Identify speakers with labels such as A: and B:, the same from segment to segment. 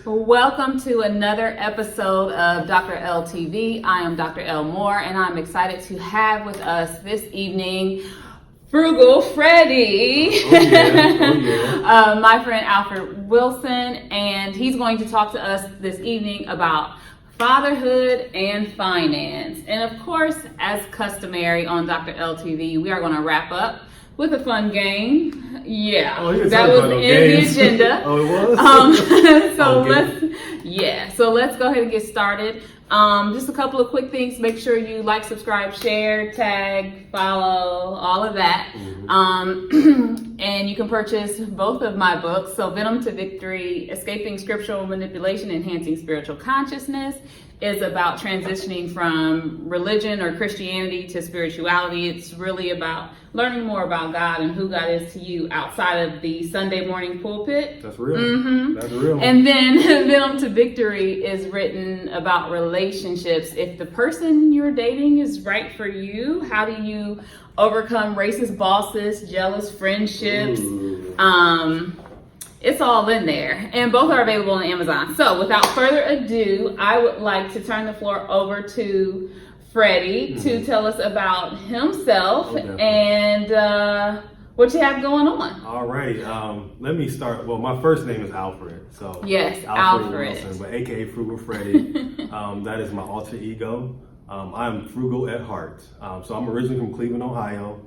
A: Welcome to another episode of Dr. Elle TV. I am Dr. Elle Moore, and I'm excited to have with us this evening Frugal Freddy, my friend Alfred Wilson, and he's going to talk to us this evening about fatherhood and finance. And of course, as customary on Dr. Elle TV, we are going to wrap up with a fun game. Yeah, that was in the agenda.
B: Oh, it was?
A: So let's go ahead and get started. Just a couple of quick things. Make sure you like, subscribe, share, tag, follow, all of that. And you can purchase both of my books. So Venom to Victory, Escaping Scriptural Manipulation, Enhancing Spiritual Consciousness, is about transitioning from religion or Christianity to spirituality. It's really about learning more about God and who God is to you outside of the Sunday morning pulpit.
B: That's real. That's real.
A: And then Venom to Victory is written about relationships. If the person you're dating is right for you, how do you overcome racist bosses, jealous friendships? It's all in there, and both are available on Amazon. So without further ado, I would like to turn the floor over to Freddie to tell us about himself and what you have going on.
B: All right. Let me start. Well, my first name is Alfred. So
A: yes, Alfred.
B: Wilson, but AKA Frugal Freddy. That is my alter ego. I'm frugal at heart. So I'm originally from Cleveland, Ohio.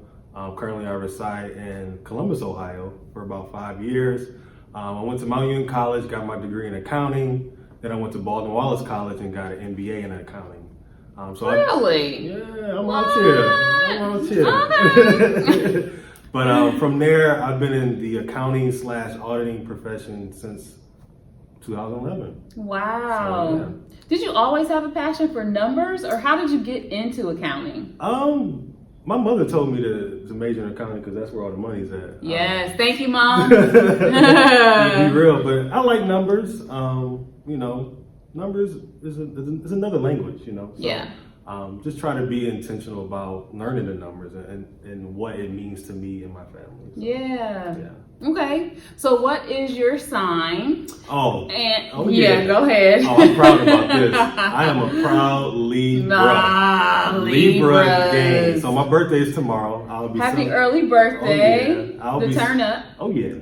B: Currently, I reside in Columbus, Ohio, for about 5 years. I went to Mount Union College, got my degree in accounting. Then I went to Baldwin Wallace College and got an MBA in accounting.
A: Really?
B: I'm out here.
A: Okay.
B: But from there, I've been in the accounting / auditing profession since 2011.
A: Wow.
B: So, yeah.
A: Did you always have a passion for numbers, or how did you get into accounting?
B: My mother told me to major in accounting because that's where all the money's at.
A: Yes, thank you, Mom.
B: To be real, but I like numbers. Numbers is another language, So,
A: yeah.
B: Just try to be intentional about learning the numbers and what it means to me and my family. So,
A: yeah. Okay. So what is your sign?
B: Go ahead.
A: Oh, I'm
B: proud about this. I am a proud Libra. Libra gang. So my birthday is tomorrow. I'll be
A: Happy early birthday.
B: Oh,
A: yeah. Turn up.
B: Oh yeah.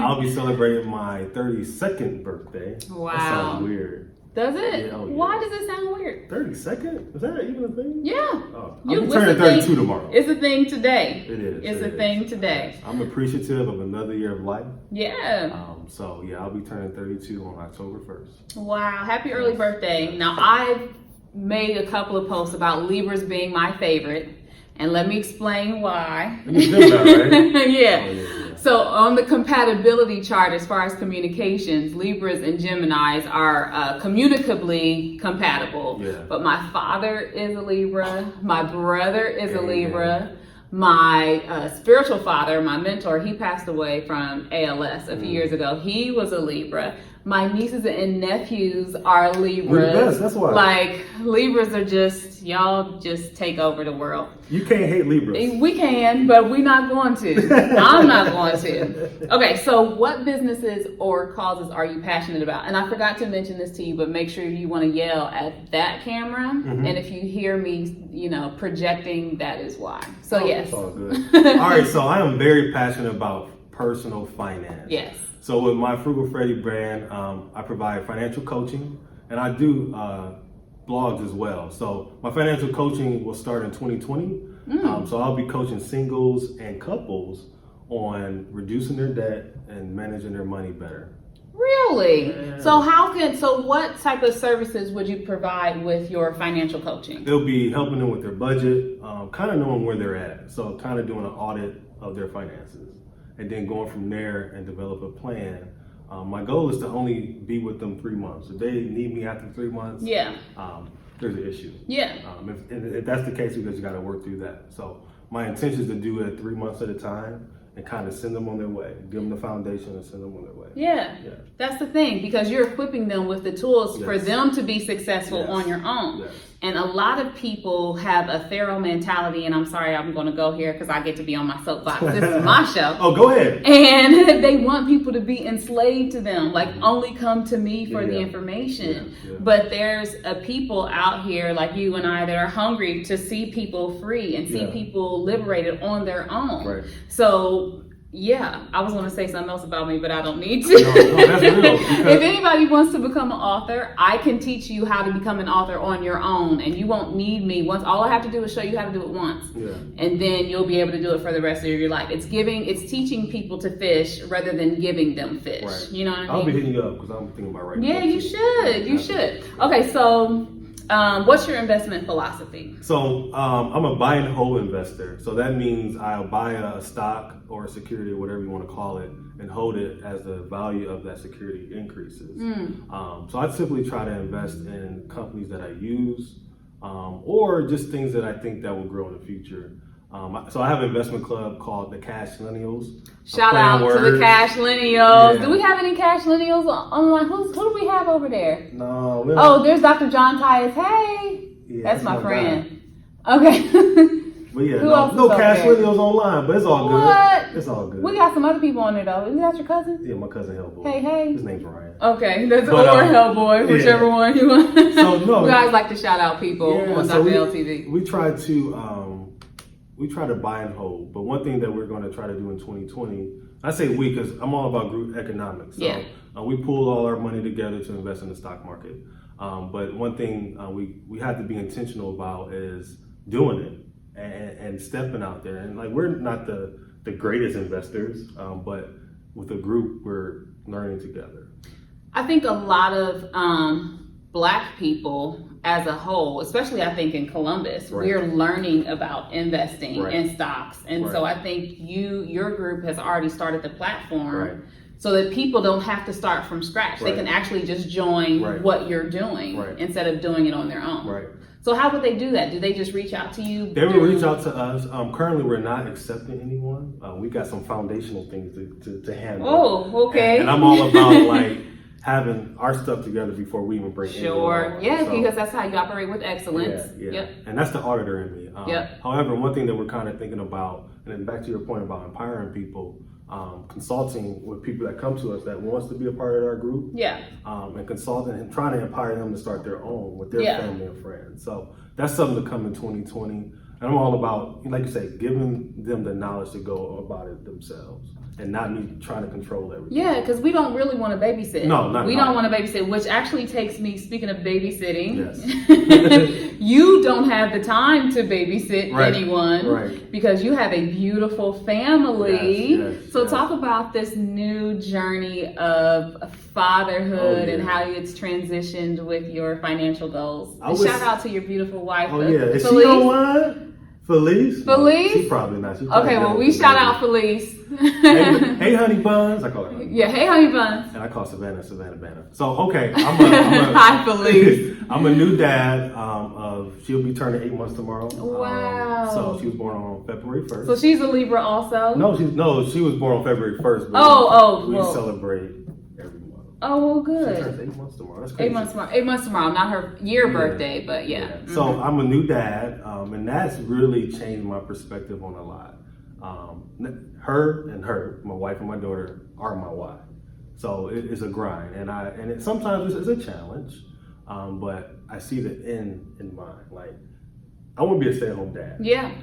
B: I'll be celebrating my 32nd birthday.
A: Wow.
B: That sounds weird.
A: Does it?
B: Yeah,
A: Why does it sound weird?
B: 32nd? Is that even a thing?
A: Yeah.
B: Oh, I'll be turning 32 tomorrow.
A: It's a thing today.
B: It is.
A: It's a thing today.
B: I'm appreciative of another year of life.
A: Yeah.
B: I'll be turning 32 on October 1st.
A: Wow. Happy early birthday. Now, I've made a couple of posts about Libras being my favorite, and let me explain why.
B: You feel that, right?
A: Yeah.
B: Oh, yeah.
A: So on the compatibility chart, as far as communications, Libras and Geminis are communicably compatible.
B: Yeah.
A: But my father is a Libra. My brother is a Libra. My spiritual father, my mentor, he passed away from ALS a few years ago. He was a Libra. My nieces and nephews are Libras.
B: We're the best, that's why.
A: Like, Libras are just, y'all just take over the world.
B: You can't hate Libras.
A: We can, but we're not going to. I'm not going to. Okay, so what businesses or causes are you passionate about? And I forgot to mention this to you, but make sure you want to yell at that camera. And if you hear me, projecting, that is why. So yes.
B: It's all good. All right, so I am very passionate about personal finance.
A: Yes.
B: So with my Frugal Freddy brand, I provide financial coaching, and I do blogs as well. So my financial coaching will start in 2020. So I'll be coaching singles and couples on reducing their debt and managing their money better.
A: Really? Yeah. So what type of services would you provide with your financial coaching?
B: It'll be helping them with their budget, kind of knowing where they're at. So kind of doing an audit of their finances, and then going from there and develop a plan. My goal is to only be with them 3 months. If they need me after 3 months, there's an issue.
A: Yeah.
B: If that's the case, because you got to work through that. So my intention is to do it 3 months at a time and kind of send them on their way, give them the foundation and send them on their way.
A: Yeah. That's the thing, because you're equipping them with the tools for them to be successful on your own.
B: Yes.
A: And a lot of people have a pharaoh mentality, and I'm sorry, I'm going to go here because I get to be on my soapbox. This is my show.
B: Oh, go ahead.
A: And they want people to be enslaved to them, like only come to me for the information. But there's a people out here like you and I that are hungry to see people free and see people liberated on their own.
B: Right.
A: So yeah, I was going to say something else about me, but I don't need to.
B: No, that's real.
A: If anybody wants to become an author, I can teach you how to become an author on your own, and you won't need me. Once, all I have to do is show you how to do it once, and then you'll be able to do it for the rest of your life. It's teaching people to fish rather than giving them fish.
B: Right.
A: You know what I mean?
B: I'll be hitting you up because I'm thinking about writing.
A: Yeah, you should. You should. Okay, so what's your investment philosophy?
B: So I'm a buy and hold investor. So that means I'll buy a stock or a security, or whatever you want to call it, and hold it as the value of that security increases. So I simply try to invest in companies that I use, or just things that I think that will grow in the future. So I have an investment club called the Cash Millennials.
A: Shout out to the Cash Millennials.
B: Yeah.
A: Do we have any Cash Millennials online? Who do we have over there?
B: No.
A: Oh, there's Dr. John Tyus. Hey, that's my friend. Okay.
B: But yeah,
A: Who else
B: no
A: is
B: Cash
A: over there?
B: Millennials online, but it's all
A: What?
B: good. It's all good.
A: We got some other people on there though. Isn't that your cousin?
B: Yeah, my cousin Hellboy.
A: Hey.
B: His name's Ryan.
A: Okay, that's
B: But,
A: or Hellboy, whichever one you want.
B: So no,
A: we guys like to shout out people on
B: so
A: Dr. LTV.
B: We try to buy and hold, but one thing that we're going to try to do in 2020, I say we because I'm all about group economics. So we pool all our money together to invest in the stock market. But one thing we have to be intentional about is doing it and stepping out there. And like we're not the greatest investors, but with a group we're learning together.
A: I think a lot of Black people as a whole, especially I think in Columbus, we're learning about investing in stocks. And so I think your group has already started the platform so that people don't have to start from scratch. They can actually just join what you're doing instead of doing it on their own.
B: Right.
A: So how would they do that? Do they just reach out to you?
B: They will reach out to us. Currently, we're not accepting anyone. We got some foundational things to handle.
A: Oh, okay.
B: And I'm all about like having our stuff together before we even bring anyone on.
A: Yes, because that's how you operate with excellence.
B: Yeah.
A: Yep.
B: And that's the auditor in me. However, one thing that we're kind of thinking about, and then back to your point about empowering people, consulting with people that come to us that wants to be a part of our group. And consulting and trying to empower them to start their own with their family and friends. So that's something to come in 2020. And I'm all about, like you say, giving them the knowledge to go about it themselves and not me trying to control everything.
A: Yeah, because we don't really want to babysit.
B: No, not
A: we
B: at all.
A: don't want to babysit, which actually takes me, speaking of babysitting,
B: Yes.
A: you don't have the time to babysit anyone because you have a beautiful family.
B: Yes,
A: so talk about this new journey of fatherhood and how it's transitioned with your financial goals. Shout out to your beautiful wife.
B: Oh yeah, is she online? Felice?
A: Felice?
B: No, she's probably not. She's probably
A: okay, well we shout out Felice.
B: Hey honey buns. I call her honey buns.
A: Yeah, hey honey buns.
B: And I call Savannah Banner. So okay,
A: Hi Felice.
B: I'm a new dad she'll be turning 8 months tomorrow.
A: Wow.
B: So she was born on February 1st.
A: So she's a Libra also?
B: No, she was born on February 1st. We celebrate every month.
A: Oh, well, good.
B: She turns 8 months tomorrow. That's crazy.
A: 8 months tomorrow. Not her year birthday, but yeah. Mm-hmm.
B: So I'm a new dad, and that's really changed my perspective on a lot. Her, my wife and my daughter are my why. So it's a grind, and sometimes it's a challenge, but I see the end in mind. Like, I want to be a stay-at-home dad.
A: Yeah.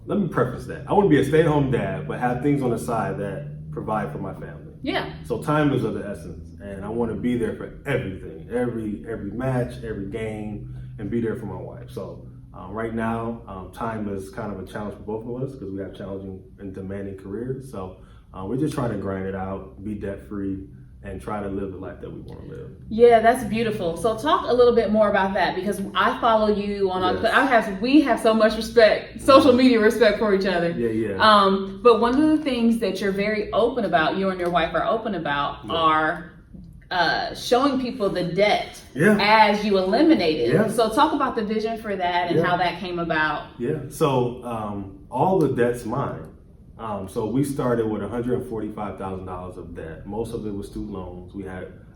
B: Let me preface that. I want to be a stay-at-home dad, but have things on the side that provide for my family.
A: Yeah.
B: So time is of the essence, and I want to be there for everything, every match, every game, and be there for my wife. So right now, time is kind of a challenge for both of us because we have challenging and demanding careers. So we're just trying to grind it out, be debt-free, and try to live the life that we want to live.
A: Yeah, that's beautiful. So talk a little bit more about that because I follow you on we have so much respect, social media respect for each other.
B: Yeah.
A: But one of the things that you're very open about, you and your wife are open about, are showing people the debt as you eliminate it. Yeah. So talk about the vision for that and how that came about.
B: Yeah. So all the debt's mine. So we started with $145,000 of debt. Most of it was student loans.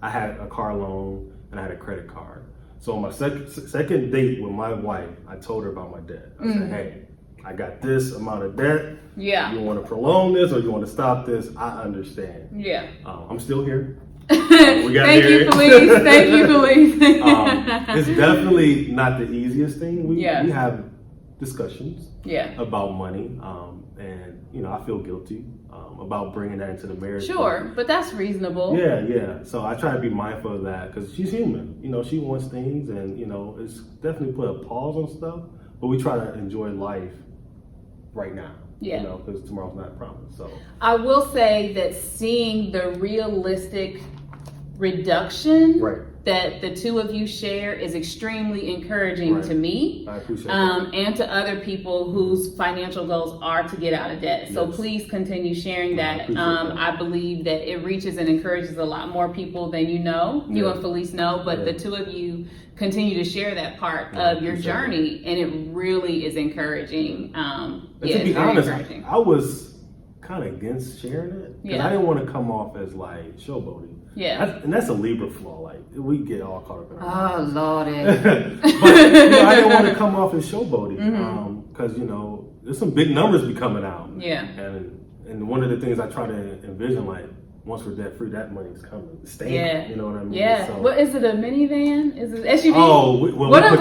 B: I had a car loan and I had a credit card. So on my second date with my wife, I told her about my debt. I said, hey, I got this amount of debt.
A: Yeah.
B: You want to prolong this or you want to stop this? I understand.
A: Yeah.
B: I'm still here.
A: We got Thank you, Felice. Thank you, Felice.
B: It's definitely not the easiest thing. We have discussions about money, and I feel guilty about bringing that into the marriage.
A: Sure, but that's reasonable.
B: Yeah. So I try to be mindful of that because she's human. She wants things, and it's definitely put a pause on stuff. But we try to enjoy life right now.
A: Yeah.
B: Because tomorrow's not promised. So
A: I will say that seeing the realistic reduction that the two of you share is extremely encouraging to me.
B: I appreciate that.
A: And to other people whose financial goals are to get out of debt. So please continue sharing that. I believe that it reaches and encourages a lot more people than you and Felice know, but the two of you continue to share that part of your journey, and it really is encouraging.
B: And to be honest, I was kind of against sharing it because I didn't want to come off as like showboating. Yeah, and that's a Libra flaw. Like we get all caught up in.
A: Oh Lordy!
B: But I didn't want to come off as showboating because there's some big numbers be coming out.
A: Yeah,
B: and one of the things I try to envision, like once we're debt free, that money's coming. You know what I mean?
A: Yeah. So, what is it? A minivan? Is it SUV?
B: Oh,
A: what are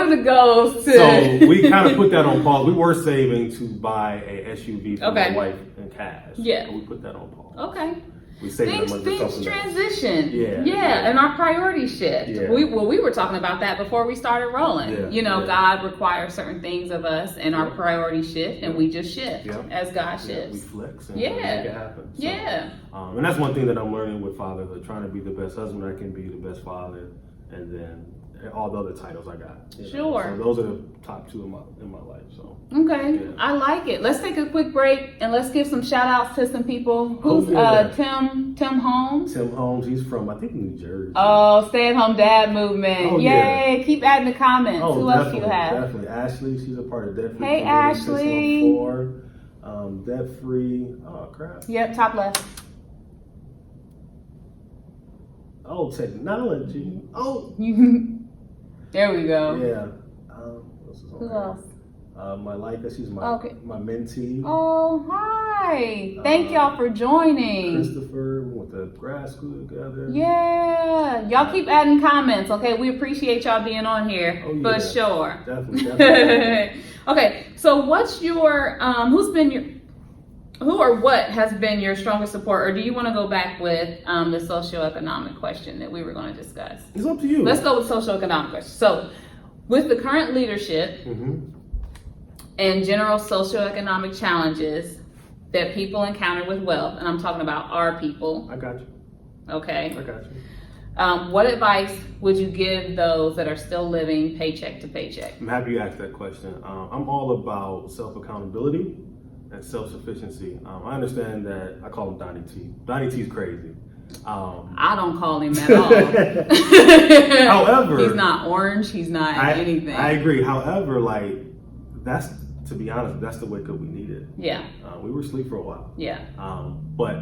A: the goals to?
B: So we kind of put that on pause. We were saving to buy a SUV for my wife in cash.
A: Yeah.
B: So we put that on pause.
A: Okay.
B: We things
A: transition. And our priorities shift.
B: Yeah.
A: We were talking about that before we started rolling. God requires certain things of us, and our priorities shift, and we just shift as God shifts.
B: We flex and make it happen. So, and that's one thing that I'm learning with fatherhood, trying to be the best husband I can be, the best father, and then all the other titles I got.
A: Sure.
B: So those are the top two in my life. So
A: I like it. Let's take a quick break and let's give some shout outs to some people. Who's Tim Holmes?
B: Tim Holmes, he's from I think New Jersey.
A: Oh, stay at home dad movement.
B: Oh,
A: yay. Keep adding the comments. Who else do you have?
B: Definitely. Ashley, she's a part of Debt Free.
A: Hey Ashley.
B: Debt Free. Oh crap.
A: Yep, top left.
B: Oh, technology. Oh.
A: There we go.
B: Yeah.
A: Who else?
B: My Leica, she's my mentee.
A: Oh, hi. Thank y'all for joining.
B: Christopher, we went to grad school together.
A: Yeah. Y'all keep adding comments, okay? We appreciate y'all being on here, for sure.
B: Definitely.
A: Okay, so what's your, who or what has been your strongest support, or do you want to go back with the socioeconomic question that we were going to discuss?
B: It's up to you.
A: Let's go with socioeconomic question. So, with the current leadership and general socioeconomic challenges that people encounter with wealth, and I'm talking about our people.
B: I got you.
A: Okay.
B: I got you.
A: What advice would you give those that are still living paycheck to paycheck?
B: I'm happy you asked that question. I'm all about self-accountability and self-sufficiency. I understand that I call him Donnie T. Donnie T's crazy.
A: I don't call him at all.
B: However,
A: he's not orange. He's not anything.
B: I agree. However, that's, to be honest, that's the wake up we needed.
A: Yeah.
B: We were asleep for a while.
A: Yeah.
B: But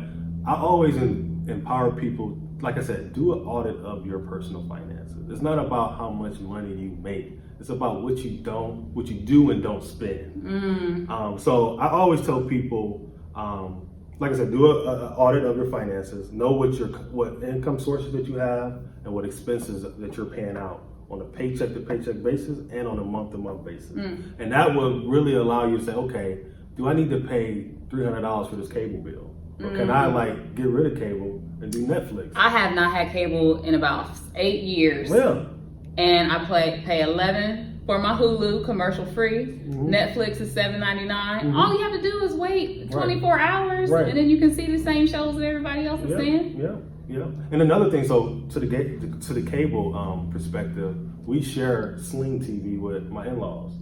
B: I always empower people. Like I said, do an audit of your personal finances. It's not about how much money you make. It's about what you do and don't spend. So I always tell people, like I said, do an audit of your finances. Know what income sources that you have and what expenses that you're paying out on a paycheck to paycheck basis and on a month to month basis. And that will really allow you to say, okay, do I need to pay $300 for this cable bill? Or can I get rid of cable and do Netflix?
A: I have not had cable in about 8 years.
B: Yeah.
A: And I pay $11 for my Hulu commercial free. Netflix is $7.99. All you have to do is wait 24 hours, and then you can see the same shows that everybody else is seeing.
B: Yeah. And another thing, so to the cable perspective, we share Sling TV with my in-laws.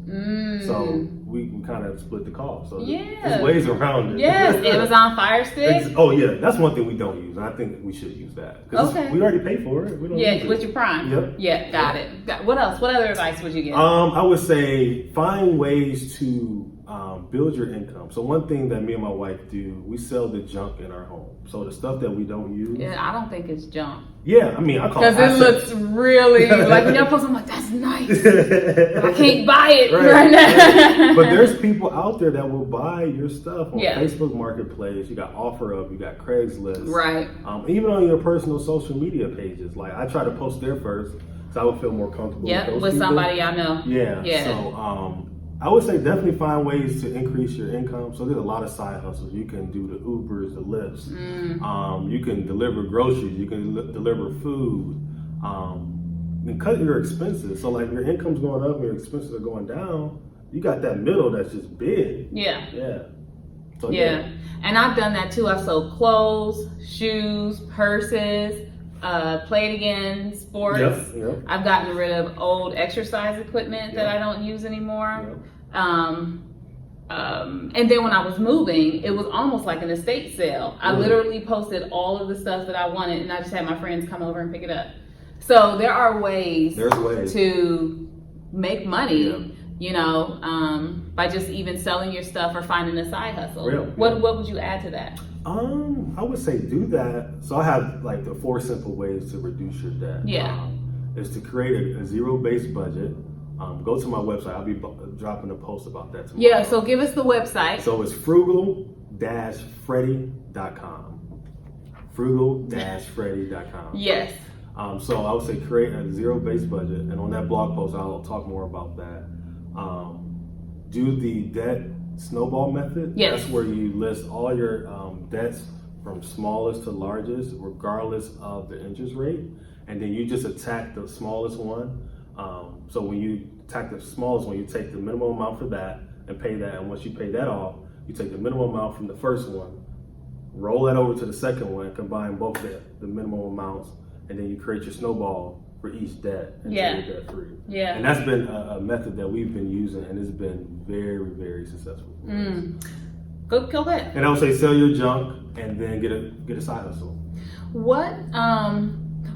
B: So we kind of split the cost. So there's ways around it.
A: Yes, Amazon Fire Stick.
B: Oh yeah, that's one thing we don't use, and I think we should use that. Okay. We already pay for it. We don't use
A: with your Prime.
B: Yep.
A: Yeah, got it. What else? What other advice would you give?
B: I would say find ways to build your income. So one thing that me and my wife do, we sell the junk in our home. So the stuff that we don't use.
A: Yeah, I don't think it's junk.
B: Yeah, I mean, I call it
A: because it looks really like when y'all post, I'm like, that's nice. But I can't buy it right now.
B: But there's people out there that will buy your stuff on
A: Yeah.
B: Facebook Marketplace. You got OfferUp, you got Craigslist,
A: Right.
B: Even on your personal social media pages. Like I try to post there first, so I would feel more comfortable.
A: Yep,
B: with, those
A: with
B: people.
A: somebody I know.
B: Yeah.
A: Yeah.
B: So I would say definitely find ways to increase your income. So there's a lot of side hustles. You can do the Ubers, the Lyfts. You can deliver groceries. You can deliver food. And cut your expenses. So like your income's going up and your expenses are going down. You got that middle that's just big.
A: Yeah.
B: Yeah. So,
A: yeah. And I've done that too. I've sold clothes, shoes, purses, play it again, sports.
B: Yep.
A: I've gotten rid of old exercise equipment that I don't use anymore.
B: Yep.
A: And then when I was moving, it was almost like an estate sale. I literally posted all of the stuff that I wanted, and I just had my friends come over and pick it up. So there are ways, to make money, you know, by just even selling your stuff or finding a side hustle. What would you add to that?
B: I would say do that. So I have like the 4 simple ways to reduce your debt.
A: Yeah.
B: Is to create a zero-based budget. Go to my website. I'll be dropping a post about that tomorrow.
A: Yeah, so give us the website.
B: So it's frugal-freddy.com. Frugal-freddy.com.
A: Yes.
B: So I would say create a zero-based budget, and on that blog post, I'll talk more about that. Do the debt snowball method.
A: Yes.
B: That's where you list all your debts from smallest to largest, regardless of the interest rate, and then you just attack the smallest one. So when you attack the smallest one, you take the minimum amount for that and pay that, and once you pay that off, you take the minimum amount from the first one, roll that over to the second one, combine both the minimum amounts, and then you create your snowball for each debt until you're debt free.
A: Yeah.
B: And that's been a method that we've been using, and it's been very, very successful.
A: Go ahead.
B: And I would say sell your junk and then get a side hustle.
A: What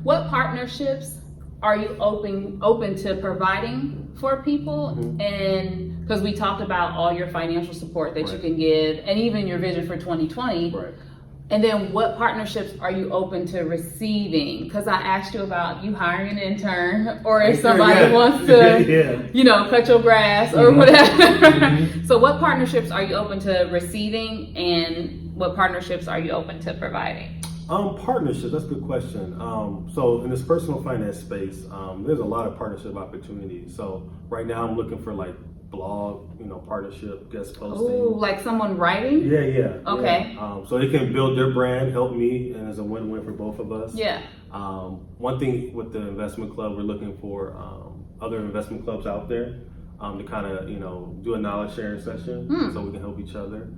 A: partnerships are you open to providing for people? And because we talked about all your financial support that you can give, and even your vision for 2020.
B: Right.
A: And then what partnerships are you open to receiving? Because I asked you about you hiring an intern, or if somebody wants to, you know, cut your grass or whatever. So what partnerships are you open to receiving, and what partnerships are you open to providing?
B: Partnerships, that's a good question. So in this personal finance space, there's a lot of partnership opportunities. So right now I'm looking for like blog, partnership, guest posting.
A: Ooh, like someone writing?
B: Yeah.
A: Okay.
B: So they can build their brand, help me, and it's a win-win for both of us.
A: Yeah.
B: One thing with the investment club, we're looking for other investment clubs out there to kind of, do a knowledge sharing session so we can help each other.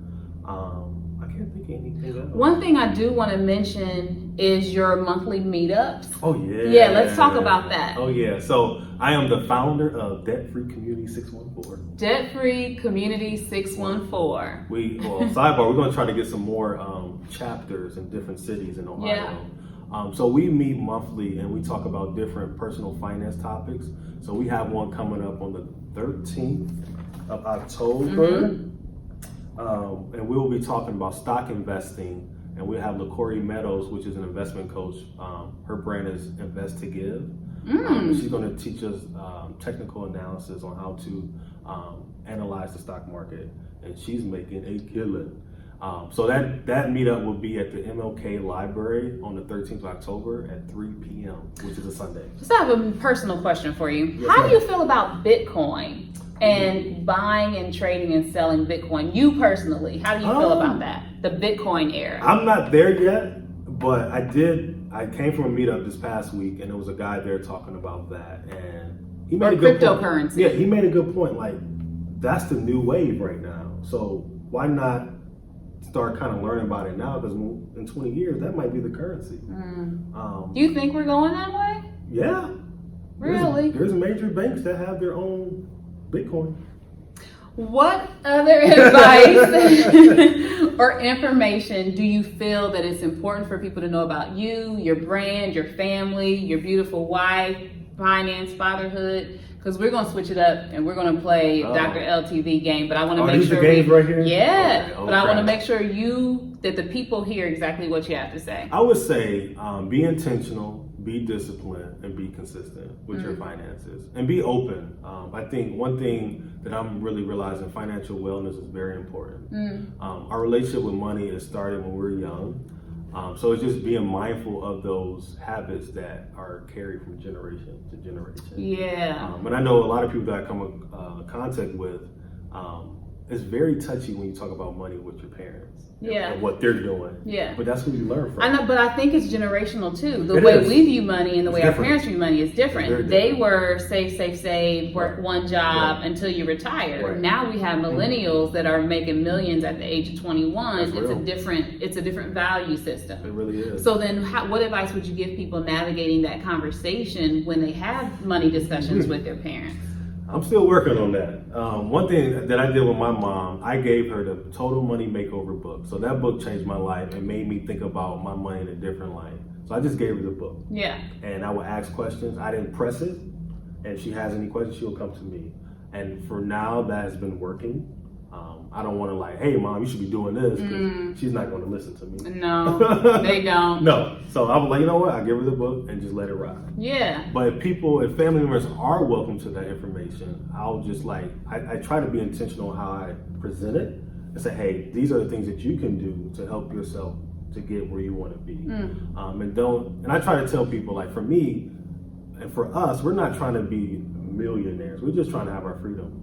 B: I can't think of anything else.
A: One thing I do want to mention is your monthly meetups.
B: Oh, yeah.
A: Yeah, let's talk about that.
B: Oh, yeah. So I am the founder of Debt Free Community 614.
A: Debt Free Community 614.
B: Sidebar, we're going to try to get some more chapters in different cities in Ohio. Yeah. So we meet monthly and we talk about different personal finance topics. So we have one coming up on the 13th of October. And we'll be talking about stock investing, and we have LaCorey Meadows, which is an investment coach. Her brand is Invest to Give. She's going to teach us technical analysis on how to analyze the stock market, and she's making a killing. So that meetup will be at the MLK Library on the 13th of October at 3 p.m., which is a Sunday.
A: Just have a personal question for you.
B: Yes,
A: how do you feel about Bitcoin? And buying and trading and selling Bitcoin, you personally, how do you feel about that? The Bitcoin era.
B: I'm not there yet, but I came from a meetup this past week, and there was a guy there talking about that, and he made a good
A: cryptocurrency.
B: point. Yeah, he made a good point. Like, that's the new wave right now. So why not start kind of learning about it now? Because in 20 years, that might be the currency.
A: Do you think we're going that way?
B: Yeah.
A: Really?
B: There's major banks that have their own Bitcoin.
A: What other advice or information do you feel that it's important for people to know about you, your brand, your family, your beautiful wife, finance, fatherhood, because we're gonna switch it up and we're gonna play Dr. LTV game. But I want to make
B: these
A: sure
B: the games right here?
A: yeah.
B: Okay.
A: But I want to make sure that the people hear exactly what you have to say.
B: I would say be intentional, be disciplined, and be consistent with your finances, and be open. I think one thing that I'm really realizing, financial wellness is very important. Our relationship with money is started when we're young. So it's just being mindful of those habits that are carried from generation to generation.
A: Yeah.
B: And I know a lot of people that I come in contact with, it's very touchy when you talk about money with your parents.
A: Yeah.
B: And what they're doing.
A: Yeah.
B: But that's who you learn from.
A: I know, but I think it's generational too. The
B: It
A: way
B: is.
A: we view money and the way
B: It's
A: our
B: different.
A: parents view money is different.
B: Very
A: They
B: different.
A: were save, work one job until you retire.
B: Right.
A: Now we have millennials that are making millions at the age of 21.
B: That's
A: It's
B: real.
A: it's a different value system.
B: It really is.
A: So then what advice would you give people navigating that conversation when they have money discussions with their parents?
B: I'm still working on that. One thing that I did with my mom, I gave her the Total Money Makeover book. So that book changed my life and made me think about my money in a different light. So I just gave her the book.
A: Yeah.
B: And I would ask questions. I didn't press it. And if she has any questions, she'll come to me. And for now, that has been working. I don't want to like, hey, mom, you should be doing this, because she's not going to listen to me.
A: No, they don't.
B: No. So I was like, you know what? I'll give her the book and just let it ride.
A: Yeah.
B: But if family members are welcome to that information, I'll just I try to be intentional how I present it and say, hey, these are the things that you can do to help yourself to get where you want to be. And I try to tell people, like, for me and for us, we're not trying to be millionaires. We're just trying to have our freedom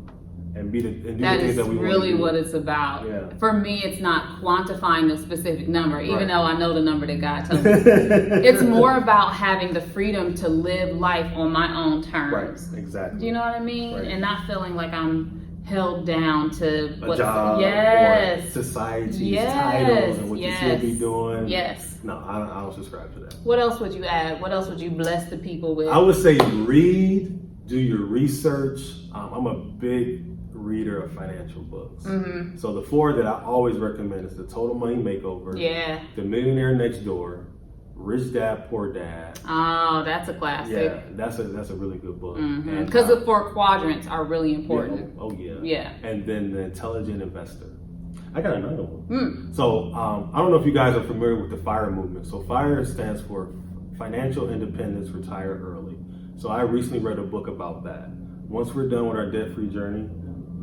B: and do the things that we want to do.
A: That's really what it's about.
B: Yeah.
A: For me, it's not quantifying the specific number, even
B: Right.
A: though I know the number that God told me. It's more about having the freedom to live life on my own terms.
B: Right, exactly.
A: Do you know what I mean?
B: Right.
A: And not feeling like I'm held down to
B: A job,
A: yes,
B: or society's
A: yes,
B: titles and what
A: yes,
B: you should be doing.
A: Yes.
B: No, I don't subscribe to that.
A: What else would you add? What else would you bless the people with?
B: I would say read, do your research. I'm a big reader of financial books. So the 4 that I always recommend is the Total Money Makeover,
A: Yeah.
B: The Millionaire Next Door, Rich Dad Poor Dad.
A: Oh, that's a classic.
B: Yeah, that's a really good book.
A: Because the 4 quadrants are really important.
B: Oh yeah.
A: Yeah.
B: And then The Intelligent Investor. I got another one. So I don't know if you guys are familiar with the FIRE movement. So FIRE stands for Financial Independence, Retire Early. So I recently read a book about that. Once we're done with our debt-free journey,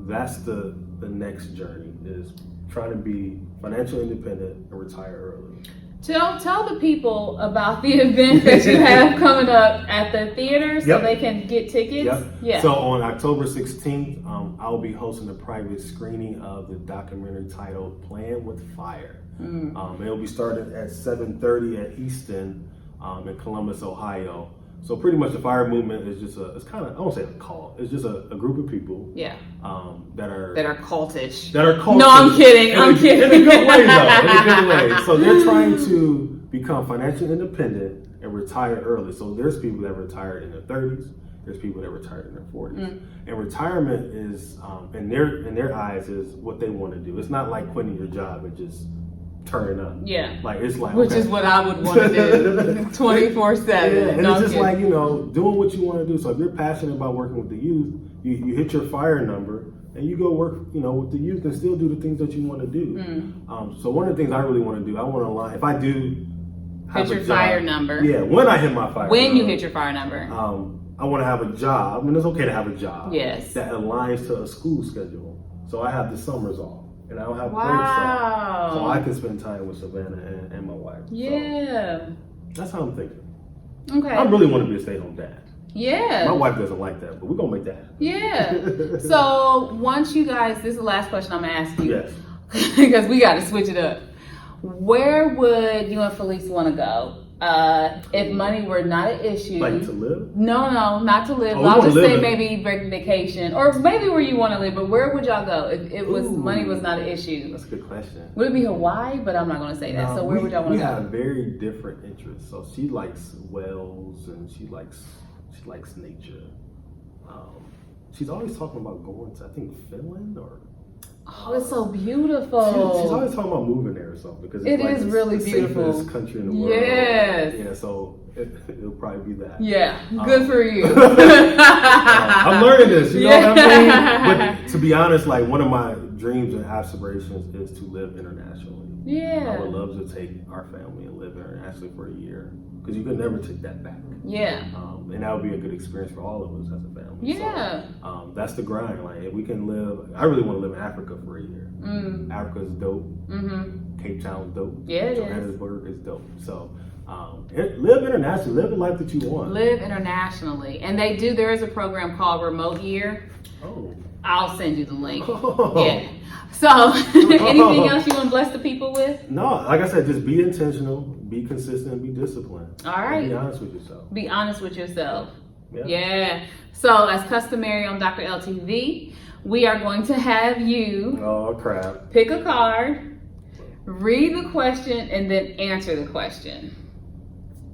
B: that's the next journey, is trying to be financially independent and retire early.
A: Tell the people about the event that you have coming up at the theater so they can get tickets.
B: Yep.
A: Yeah.
B: So on October 16th, I'll be hosting a private screening of the documentary titled Playing with Fire. It'll be starting at 7:30 at Easton in Columbus, Ohio. So pretty much the FIRE movement is just it's kind of, I won't say a cult, it's just a group of people that are
A: cultish.
B: cultish.
A: No, I'm kidding. I'm kidding.
B: In a good way, though. In a good way. So they're trying to become financially independent and retire early. So there's people that retired in their 30s. There's people that retired in their 40s. And retirement is, in their eyes, is what they want to do. It's not like quitting your job and just turning up.
A: Yeah.
B: Like, it's like,
A: Which is what I would want to do 24/7.
B: Yeah, and
A: No,
B: it's just
A: I'm
B: like, doing what you want to do. So if you're passionate about working with the youth, you hit your FIRE number and you go work, with the youth and still do the things that you want to do. So one of the things I really want to do, I want to align, if I do have
A: hit your
B: a job,
A: FIRE number.
B: Yeah, when I hit my FIRE
A: When
B: number.
A: you hit your FIRE number.
B: I want to have a job, and it's okay to have a job.
A: Yes.
B: That aligns to a school schedule. So I have the summers off. And I don't have breaks
A: Wow.
B: off. So I can spend time with Savannah and my wife.
A: Yeah.
B: So that's how I'm thinking.
A: Okay.
B: I really want to be a stay-at-home dad.
A: Yeah.
B: My wife doesn't like that, but we're going to make that happen.
A: Yeah. So once you guys, this is the last question I'm going to ask you.
B: Yes.
A: Because we got to switch it up. Where would you and Felice want to go? If money were not an issue.
B: Like to live?
A: No, not to live.
B: Oh,
A: I'll just say
B: live
A: maybe vacation. Or maybe where you want to live, but where would y'all go if it was money was not an issue?
B: That's a good question.
A: Would it be Hawaii? But I'm not going to say that. So where would y'all want to go?
B: We have very different interests. So she likes whales and she likes nature. She's always talking about going to, I think, Finland or
A: Oh, it's so
B: She's
A: beautiful.
B: always talking about moving there or something because
A: It is really
B: the
A: beautiful.
B: safest country in the world.
A: Yes.
B: Yeah, so it'll probably be that.
A: Yeah, good for you.
B: I'm learning this, you know what I mean?
A: Yeah.
B: But to be honest, like one of my dreams and aspirations is to live internationally.
A: Yeah.
B: I would love to take our family and live internationally for a year because you could never take that back.
A: Yeah.
B: And that would be a good experience for all of us as a family.
A: Yeah.
B: So, that's the grind. Like if we can live, I really want to live in Africa for a year. Africa is dope.
A: Mm-hmm.
B: Cape Town is dope.
A: Yeah, it is.
B: Johannesburg is dope. So live internationally. Live the life that you want.
A: Live internationally. And there is a program called Remote Year.
B: Oh.
A: I'll send you the link.
B: Oh.
A: Yeah. So, anything else you want to bless the people with?
B: No, like I said, just be intentional, be consistent, and be disciplined.
A: All right.
B: And be honest with yourself.
A: Be honest with yourself.
B: Yeah.
A: Yeah. So, as customary on Dr. LTV, we are going to have you
B: Oh, crap.
A: pick a card, read the question, and then answer the question.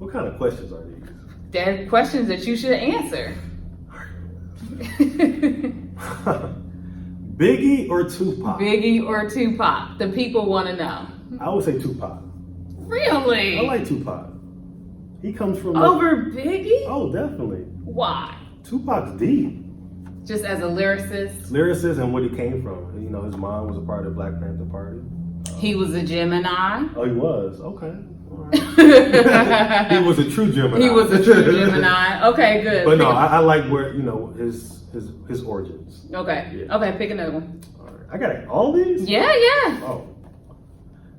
B: What kind of questions are these?
A: They're questions that you should answer.
B: Biggie or Tupac?
A: Biggie or Tupac? The people want to know.
B: I would say Tupac.
A: Really?
B: I like Tupac. He comes from
A: Over Biggie?
B: Oh, definitely.
A: Why?
B: Tupac's deep.
A: Just as a lyricist?
B: Lyricist and what he came from. You know, his mom was a part of the Black Panther Party.
A: He was a Gemini.
B: Oh, he was? Okay. All right. He was a true Gemini.
A: He was a true Gemini. Okay, good.
B: But no, I like where, you know, his origins.
A: Okay.
B: Yeah.
A: Okay, pick another one.
B: All right. I got all these?
A: Yeah.
B: Oh.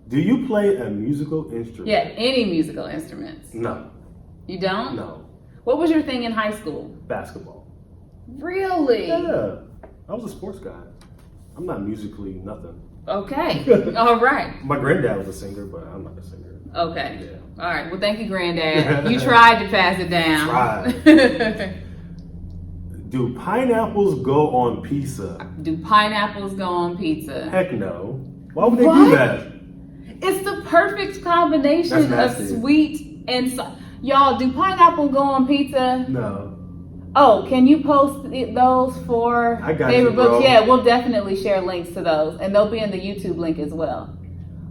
B: Do you play a musical instrument?
A: Yeah, any musical instruments.
B: No.
A: You don't?
B: No.
A: What was your thing in high school?
B: Basketball.
A: Really?
B: Yeah. I was a sports guy. I'm not musically nothing.
A: Okay. All right.
B: My granddad was a singer, but I'm not a singer.
A: Okay.
B: Yeah.
A: All right. Well, thank you, Granddad. You tried to pass it down.
B: Tried. Do pineapples go on pizza?
A: Do pineapples go on pizza?
B: Heck no. Why would they
A: What?
B: do that?
A: It's the perfect combination
B: That's
A: of
B: nasty.
A: sweet and y'all, do pineapple go on pizza?
B: No.
A: Oh, can you post those for
B: I got
A: favorite
B: you, bro.
A: books? Yeah, we'll definitely share links to those, and they'll be in the YouTube link as well.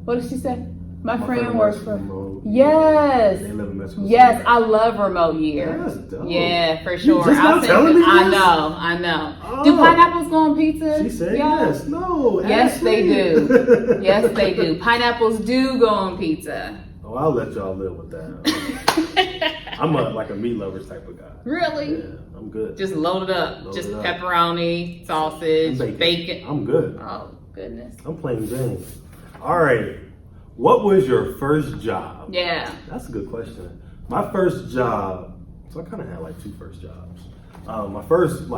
A: What did she say? My friend works for.
B: remote.
A: Yes.
B: They live in Mexico.
A: Yes,
B: City.
A: I love Remote Year.
B: That's dope.
A: Yeah, for
B: You
A: sure.
B: just
A: I'll
B: now
A: send
B: telling
A: you-
B: me
A: I
B: this?
A: know, I know.
B: Oh.
A: Do pineapples go on pizza?
B: She said
A: y'all?
B: yes. No.
A: Yes, they
B: Ashley.
A: do. Yes, they do. Pineapples do go on pizza.
B: Oh, I'll let y'all live with that. I'm like a meat lovers type of guy.
A: Really?
B: Yeah, I'm good.
A: Just load it up.
B: Load
A: Just
B: it up.
A: pepperoni, sausage,
B: And
A: bacon.
B: I'm good.
A: Oh, goodness.
B: I'm playing games. All right. What was your first job?
A: Yeah.
B: That's a good question. My first job, so I kind of had like two first jobs. My first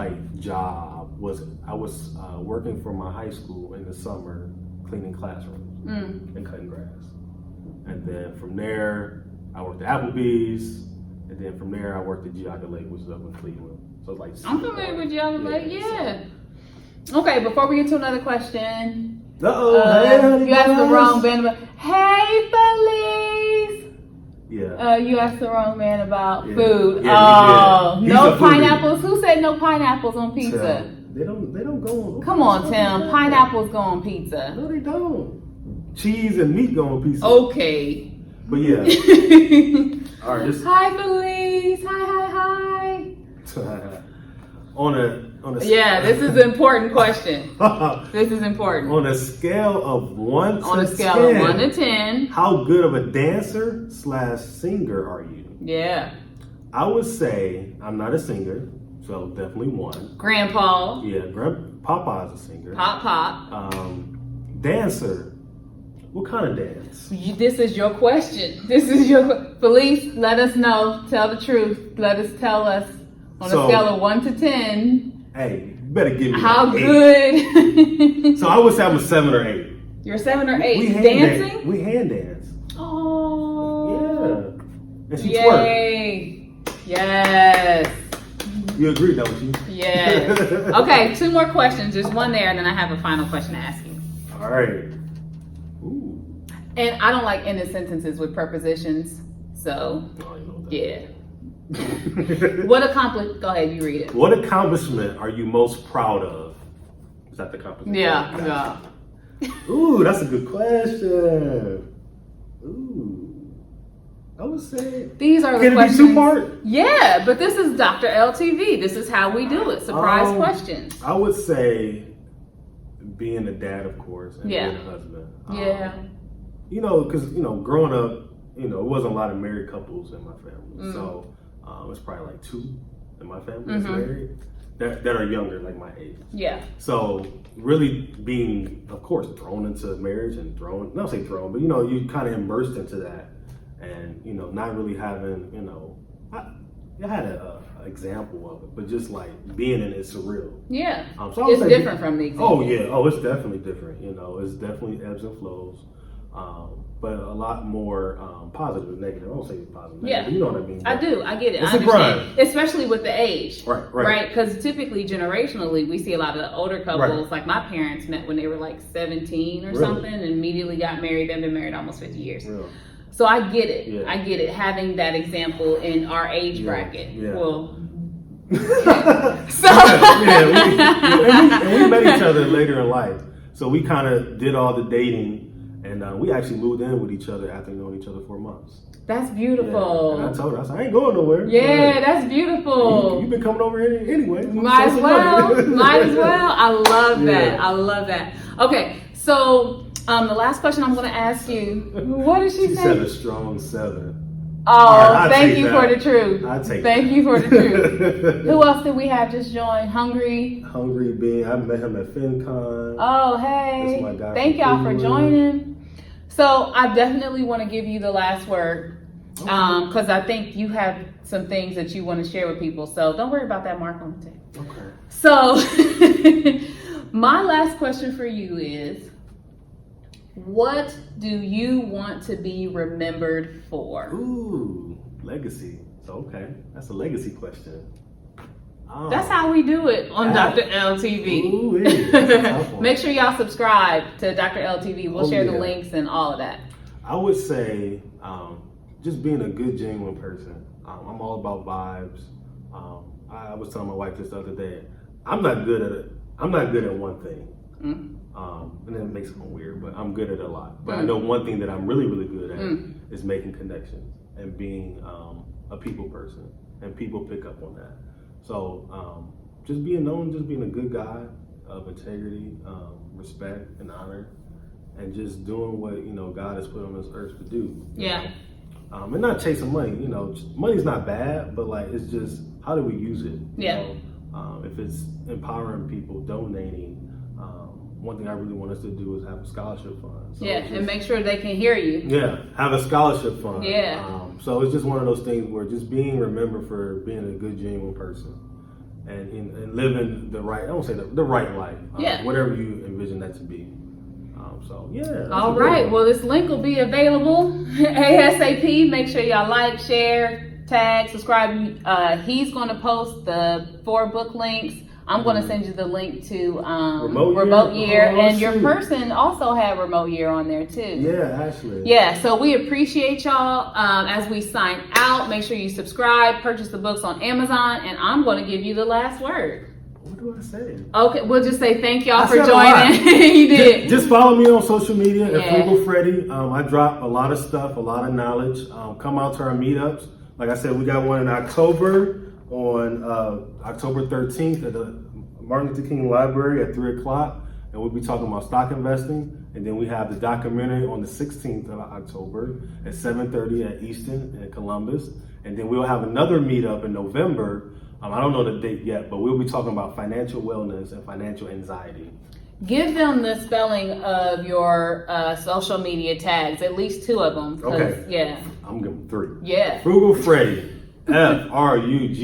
B: job was I was working for my high school in the summer, cleaning classrooms and cutting grass. And then from there, I worked at Applebee's. And then from there, I worked at Geauga Lake, which is up in Cleveland. So it's like
A: I'm familiar with Geauga Lake, yeah.
B: so-
A: Okay, before we get to another question,
B: Uh-oh,
A: you asked the
B: guys.
A: wrong man about. Hey, Felice!
B: Yeah.
A: You asked the wrong man about
B: Yeah.
A: food.
B: Yeah,
A: Oh,
B: he did.
A: no
B: He's a foodie.
A: pineapples. Who said no pineapples on pizza?
B: They don't go on.
A: Come on, Tim. Pineapples go on pizza.
B: No, they don't. Cheese and meat go on pizza.
A: Okay.
B: But yeah. All right. This
A: Hi, Felice. Hi.
B: on a
A: Yeah, this is an important question. This is important.
B: on a scale of 1 to
A: On a scale
B: 10,
A: of 1 to 10.
B: how good of a dancer / singer are you?
A: Yeah.
B: I would say I'm not a singer, so definitely 1.
A: Grandpa.
B: Yeah, Papa's a singer.
A: Pop.
B: Dancer. What kind of dance?
A: This is your question. Felice, let us know. Tell the truth. Tell us on a
B: So-
A: scale of 1 to 10.
B: Hey, you better give me
A: How
B: like 8.
A: good?
B: So I would say I'm a 7 or 8.
A: You're 7 or 8.
B: We hand
A: Dancing?
B: dance. We hand dance.
A: Oh.
B: Yeah. And she twerk.
A: Yay. Yes.
B: You agree, don't you?
A: Yes. Okay, 2 more questions. Just one there, and then I have a final question to ask you.
B: All right. Ooh.
A: And I don't like ending sentences with prepositions, so
B: Oh, you know that.
A: yeah.
B: What
A: Go ahead, you read it.
B: What accomplishment are you most proud of? Is that the accomplishment?
A: Yeah,
B: Gotcha.
A: yeah.
B: Ooh, that's a good question. Ooh. I would say
A: These are the
B: can it
A: questions.
B: be two-part?
A: Yeah, but this is Dr. LTV. This is how we do it. Surprise questions.
B: I would say being a dad, of course, and
A: Yeah.
B: being a husband.
A: Yeah.
B: You know, because, you know, growing up, you know, it wasn't a lot of married couples in my family. So it's probably like 2 in my family that's married that are younger, like my age.
A: Yeah.
B: So really being, of course, thrown into marriage and not say thrown, but, you know, you kind of immersed into that. And, you know, not really having, you know, I had an example of it, but just like being in it is surreal.
A: Yeah.
B: So I would
A: it's
B: say
A: different from the example.
B: Oh, yeah. Oh, it's definitely different. You know, it's definitely ebbs and flows. But a lot more positive and negative. I don't say positive.
A: Yeah.
B: Negative, you know what I mean?
A: I do. I get it.
B: It's
A: I
B: a
A: understand.
B: grind.
A: Especially with the age.
B: Right.
A: Because typically, generationally, we see a lot of the older couples. Like my parents met when they were like 17 or something and immediately got married. They've been married almost 50 years.
B: Really?
A: So I get it.
B: Yeah.
A: I get it. Having that example in our age bracket.
B: Yeah.
A: Well,
B: so we met each other later in life. So we kind of did all the dating, and we actually moved in with each other after knowing each other for months.
A: That's beautiful.
B: Yeah. And I told her, I said, I ain't going nowhere.
A: Yeah, that's beautiful.
B: You've been coming over here anyway.
A: Might as well. I love that. I love that. Okay, so the last question I'm going to ask you, what did she say?
B: She said a strong 7.
A: Oh, thank you for the truth.
B: Thank
A: you for the truth. Who else did we have just join? Hungry
B: Being. I met him at FinCon.
A: Oh, hey.
B: That's my guy.
A: Thank y'all for joining. So I definitely want to give you the last word because I think you have some things that you want to share with people. So don't worry about that mark on the tape.
B: Okay.
A: So my last question for you is, what do you want to be remembered for?
B: Ooh, legacy. So, okay. That's a legacy question.
A: That's how we do it on Dr. LTV.
B: Ooh,
A: Make sure y'all subscribe to Dr. LTV. We'll share the links and all of that.
B: I would say just being a good, genuine person. I'm all about vibes. I was telling my wife this the other day. I'm not good at one thing. And it makes it weird, but I'm good at a lot. But I know one thing that I'm really, really good at is making connections and being a people person. And people pick up on that. So just being known, just being a good guy of integrity, respect, and honor, and just doing what, you know, God has put on this earth to do.
A: Yeah.
B: And not chasing money. You know, money's not bad, but like it's just how do we use it?
A: Yeah.
B: You know? If it's empowering people, donating. One thing I really want us to do is have a scholarship fund. So
A: and make sure they can hear you.
B: Yeah, have a scholarship fund.
A: Yeah.
B: So it's just one of those things where just being remembered for being a good, genuine person, and living the right. I don't say the right life. Whatever you envision that to be. So yeah.
A: All right. Well, this link will be available ASAP. Make sure y'all like, share, tag, subscribe. He's going to post the 4 book links. I'm going to send you the link to Remote Year. And your person also had Remote Year on there too.
B: Yeah, actually.
A: Yeah, so we appreciate y'all. As we sign out, make sure you subscribe, purchase the books on Amazon, and I'm going to give you the last word.
B: What do I say?
A: Okay, we'll just say thank y'all for joining. You did.
B: Just follow me on social media at Frugal Freddy. I drop a lot of stuff, a lot of knowledge. Come out to our meetups. Like I said, we got one in October. On October 13th at the Martin Luther King Library at 3 o'clock, and we'll be talking about stock investing. And then we have the documentary on the 16th of October at 7:30 at Easton in Columbus. And then we'll have another meetup in November. I don't know the date yet, but we'll be talking about financial wellness and financial anxiety.
A: Give them the spelling of your social media tags, at least 2 of them.
B: Okay.
A: Yeah.
B: I'm giving 3.
A: Yeah.
B: Frugal Freddy. FRUGAL_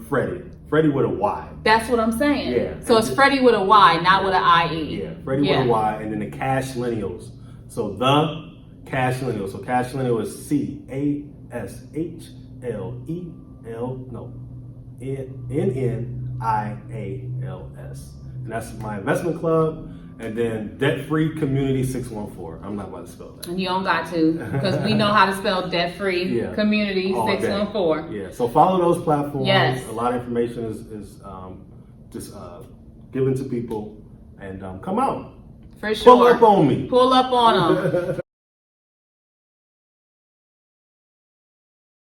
B: Freddy. Freddy with a Y.
A: That's what I'm saying.
B: Yeah.
A: So it's Freddy with a Y, not with an IE.
B: Yeah, Freddy with a Y, and then the Cash Lineals. So the Cash Lineals. So Cash Lineal is NNIALS. And that's my investment club. And then Debt Free Community 614. I'm not about to spell that.
A: And you don't got to, because we know how to spell Debt Free Community 614.
B: Yeah, so follow those platforms.
A: Yes.
B: A lot of information is just given to people. and come out.
A: For sure.
B: Pull up on me.
A: Pull up on them.